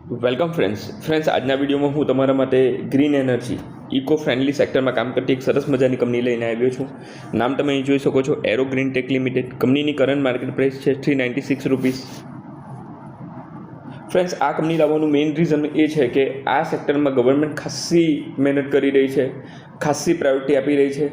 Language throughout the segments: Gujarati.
વેલકમ ફ્રેન્ડ્સ આજના વિડીયોમાં હું તમારા માટે ગ્રીન એનર્જી ઇકો ફ્રેન્ડલી સેક્ટરમાં કામ કરતી એક સરસ મજાની કંપની લઈને આવ્યો છું. નામ તમે અહીં જોઈ શકો છો, એરો ગ્રીન ટેક લિમિટેડ. કંપનીની કરંટ માર્કેટ પ્રાઇસ છે ₹396. ફ્રેન્ડ્સ, આ કંપની લાવવાનું મેઇન રીઝન એ છે કે આ સેક્ટરમાં ગવર્મેન્ટ ખાસ્સી મહેનત કરી રહી છે, ખાસ્સી પ્રાયોરિટી આપી રહી છે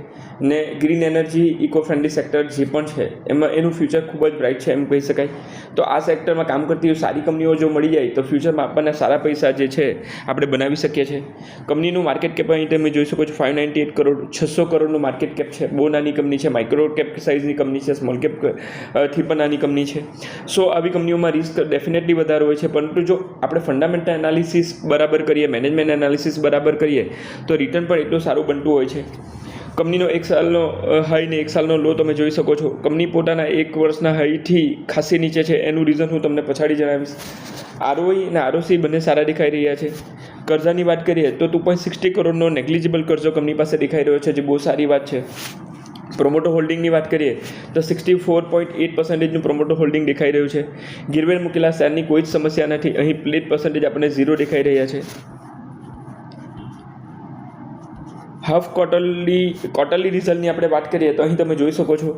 ને green energy eco friendly sector જે પણ છે એમાં એનું ફ્યુચર ખૂબ જ બ્રાઇટ છે એમ કહી શકાય. તો આ સેક્ટરમાં કામ કરતી સારી કંપનીઓ જો મળી જાય તો ફ્યુચરમાં આપણને સારા પૈસા જે છે આપણે બનાવી શકીએ છીએ. કંપનીનું માર્કેટ કેપ અહીં તમે જોઈ શકો છો, 598 કરોડ, 600 કરોડનું માર્કેટ કેપ છે. બહુ નાની કંપની છે, માઇક્રો કેપ સાઇઝની કંપની છે, સ્મોલ કેપ થી પણ નાની કંપની છે. સો આવી કંપનીઓમાં રિસ્ક ડેફિનેટલી વધારે હોય છે, પરંતુ જો આપણે ફંડામેન્ટલ એનાલિસિસ બરાબર કરીએ, મેનેજમેન્ટ એનાલિસિસ બરાબર કરીએ તો રિટર્ન પણ એટલું સારું બનતું હોય છે. કંપનીનો એક સાલનો હાઈ ને એક સાલનો લો તમે જોઈ શકો છો. કંપની પોતાના એક વર્ષના હાઈથી ખાસી નીચે છે. એનું રીઝન હું તમને પછાડી જણાવીશ. આરઓઈ અને આરઓસી બંને સારા દેખાઈ રહ્યા છે. કર્જાની વાત કરીએ તો 2.60 કરોડનો નેગ્લિજિબલ કર્જો કંપની પાસે દેખાઈ રહ્યો છે, જે બહુ સારી વાત છે. પ્રોમોટર હોલ્ડિંગની વાત કરીએ તો 64.8% પ્રોમોટર હોલ્ડિંગ દેખાઈ રહ્યું છે. ગીરવે મૂકેલા શેરની કોઈ જ સમસ્યા નથી. અહીં પ્લેટ પર્સન્ટેજ આપણને 0 દેખાઈ રહ્યા છે. હાફ ક્વાર્ટરલી રિઝલ્ટની આપણે વાત કરીએ તો અહીં તમે જોઈ શકો છો,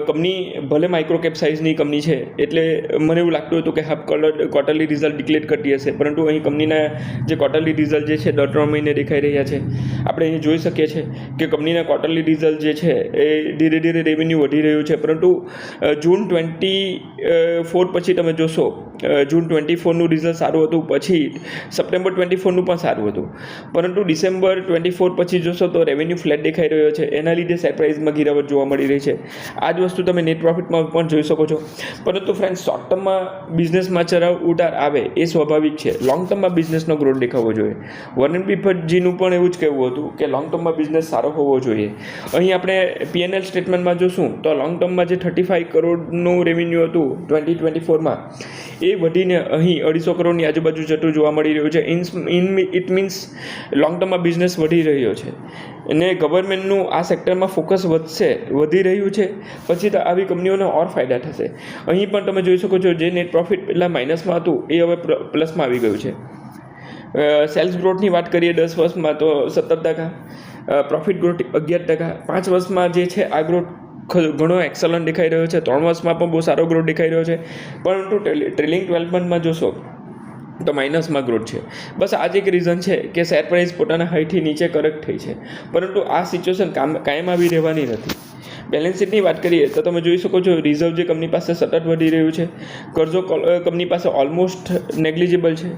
કંપની ભલે માઇક્રો કેપ સાઇઝની કંપની છે એટલે મને એવું લાગતું હતું કે હાફ ક્વાર્ટરલી રિઝલ્ટ ડિક્લેર કરતી હશે, પરંતુ અહીં કંપનીના જે ક્વાર્ટરલી રિઝલ્ટ જે છે દર 3 મહિને દેખાઈ રહ્યા છે. આપણે અહીં જોઈ શકીએ છીએ કે કંપનીના ક્વાર્ટરલી રિઝલ્ટ જે છે એ ધીરે ધીરે રેવન્યુ વધી રહ્યું છે, પરંતુ જૂન 24 પછી તમે જોશો, જૂન 24નું રિઝલ્ટ સારું હતું, પછી સપ્ટેમ્બર 24નું પણ સારું હતું, પરંતુ ડિસેમ્બર 24 પછી જોશો તો રેવન્યુ ફ્લેટ દેખાઈ રહ્યો છે. એના લીધે શેર પ્રાઇસમાં ગિરાવટ જોવા મળી રહી છે. આ જ વસ્તુ તમે નેટ પ્રોફિટમાં પણ જોઈ શકો છો. પરંતુ ફ્રેન્ડ્સ, શોર્ટ ટર્મમાં બિઝનેસમાં ચઢાવ ઉતાર આવે એ સ્વાભાવિક છે. લોંગ ટર્મમાં બિઝનેસનો ગ્રોથ દેખાવો જોઈએ. વોરેન બફેટજીનું પણ એવું જ કહેવું હતું કે લોંગ ટર્મમાં બિઝનેસ સારો હોવો જોઈએ. અહીં આપણે P&L સ્ટેટમેન્ટમાં જોશું તો લોંગ ટર્મમાં જે 35 કરોડનું રેવન્યુ હતું 2024માં, એ વધીને અહીં 250 કરોડની આજુબાજુ જતું જોવા મળી રહ્યું છે. ઇટ મીન્સ લોંગ ટર્મમાં બિઝનેસ વધી રહ્યો છે અને ગવર્મેન્ટનું આ સેક્ટરમાં ફોકસ વધી રહ્યું છે. પછી તો આવી કંપનીઓને ઓર ફાયદા થશે. અહીં પણ તમે જોઈ શકો છો, જે નેટ પ્રોફિટ પહેલાં માઇનસમાં હતું એ હવે પ્લસમાં આવી ગયું છે. સેલ્સ ગ્રોથની વાત કરીએ 10 વર્ષમાં તો 17%, પ્રોફિટ ગ્રોથ 11%. 5 વર્ષમાં જે છે આ ગ્રોથ ઘણો એક્સલન્ટ દેખાઈ રહ્યો છે. 3 વર્ષમાં પણ બહુ સારો ગ્રોથ દેખાઈ રહ્યો છે, પરંતુ ટ્રેલિંગ 12 મંથમાં જોશો તો માઇનસમાં ગ્રોથ છે. બસ આ જ એક રીઝન છે કે શેર પ્રાઇસ પોતાના હાઈથી નીચે કરેક્ટ થઈ છે, પરંતુ આ સિચ્યુએશન કાયમ આવી રહેવાની નથી. બેલેન્સ શીટની વાત કરીએ તો તમે જોઈ શકો છો, રિઝર્વ જે કંપની પાસે સતત વધી રહ્યું છે, કર્જો કંપની પાસે ઓલમોસ્ટ નેગ્લિજિબલ છે.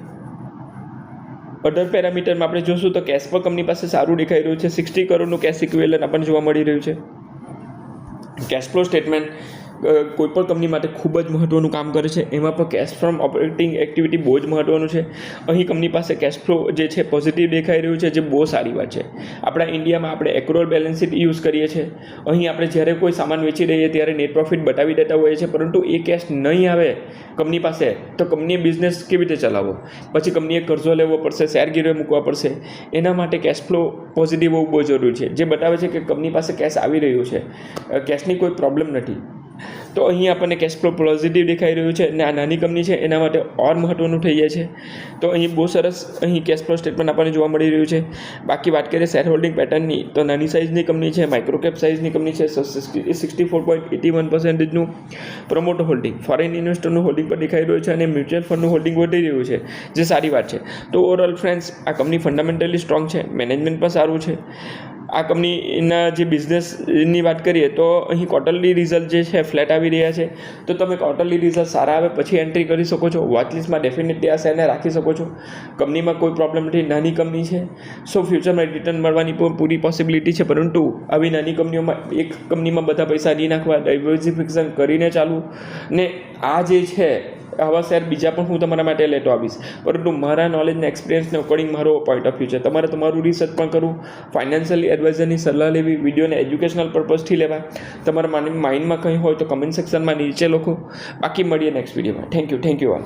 અધર પેરામીટરમાં આપણે જોશું તો કેશ પર કંપની પાસે સારું દેખાઈ રહ્યું છે. 60 કરોડનું કેશ ઇક્વિવેલન્ટ આપણને જોવા મળી રહ્યું છે. કેશ ફ્લો સ્ટેટમેન્ટ કોઈપણ કંપની માટે ખૂબ જ મહત્ત્વનું કામ કરે છે. એમાં પણ કેશ ફ્રોમ ઓપરેટિંગ એક્ટિવિટી બહુ જ મહત્ત્વનું છે. અહીં કંપની પાસે કેશ ફ્લો જે છે પોઝિટિવ દેખાઈ રહ્યું છે, જે બહુ સારી વાત છે. આપણા ઇન્ડિયામાં આપણે એક્રોલ બેલેન્સ શીટ યુઝ કરીએ છીએ. અહીં આપણે જ્યારે કોઈ સામાન વેચી રહીએ ત્યારે નેટ પ્રોફિટ બતાવી દેતા હોઈએ છીએ, પરંતુ એ કેશ નહીં આવે કંપની પાસે તો કંપનીએ બિઝનેસ કેવી રીતે ચલાવવો? પછી કંપનીએ કર્જો લેવો પડશે, શેર ગીરવે મૂકવા પડશે. એના માટે કેશ ફ્લો પોઝિટિવ હોવું બહુ જરૂરી છે, જે બતાવે છે કે કંપની પાસે કેશ આવી રહ્યું છે, કેશની કોઈ પ્રોબ્લેમ નથી. તો અહીં આપણને કેશ ફ્લો પોઝિટિવ દેખાઈ રહ્યું છે અને આ નાની કંપની છે એના માટે ઓર મહત્ત્વનું થઈ જાય છે. તો અહીં બહુ સરસ અહીં કેશ ફ્લો સ્ટેટમેન્ટ આપણને જોવા મળી રહ્યું છે. બાકી વાત કરીએ શેર હોલ્ડિંગ પેટર્નની તો નાની સાઇઝની કંપની છે, માઇક્રો કેપ સાઇઝની કંપની છે. 64.81%નું પ્રમોટર હોલ્ડિંગ, ફોરેન ઇન્વેસ્ટરનું હોલ્ડિંગ પર દેખાઈ રહ્યું છે અને મ્યુચ્યુઅલ ફંડનું હોલ્ડિંગ વધી રહ્યું છે, જે સારી વાત છે. તો ઓવરઓલ ફ્રેન્ડ્સ, આ કંપની ફંડામેન્ટલી સ્ટ્રોંગ છે, મેનેજમેન્ટ પણ સારું છે. આ કંપનીના જે બિઝનેસની વાત કરીએ તો અહીં ક્વાર્ટરલી રિઝલ્ટ જે છે ફ્લેટ આવી રહ્યા છે. તો તમે ક્વાર્ટરલી રિઝલ્ટ સારા આવે પછી એન્ટ્રી કરી શકો છો. વોચલિસ્ટમાં ડેફિનેટલી આ શેરને રાખી શકો છો. કંપનીમાં કોઈ પ્રોબ્લેમ નથી, નાની કંપની છે. સો ફ્યુચરમાં રિટર્ન મળવાની પણ પૂરી પોસિબિલિટી છે, પરંતુ આવી નાની કંપનીઓમાં એક કંપનીમાં બધા પૈસા નહીં નાખવા, ડાયવર્સિફિકેશન કરીને ચાલવું. ને આ જે છે આવા શેર બીજા પણ હું તમારા માટે લેતો આવીશ, પરંતુ મારા નોલેજને એક્સપિરિયન્સને અકોર્ડિંગ મારો પોઈન્ટ ઓફ વ્યૂ છે. તમારે તમારું રિસર્ચ પણ કરવું, ફાઇનાન્શિયલી એડવાઇઝરની સલાહ લેવી, વિડીયોને એજ્યુકેશનલ પર્પઝથી લેવા. તમારા માઇન્ડમાં કંઈ હોય તો કમેન્ટ સેક્શનમાં નીચે લખો. બાકી મળીએ નેક્સ્ટ વિડીયોમાં. Thank you all.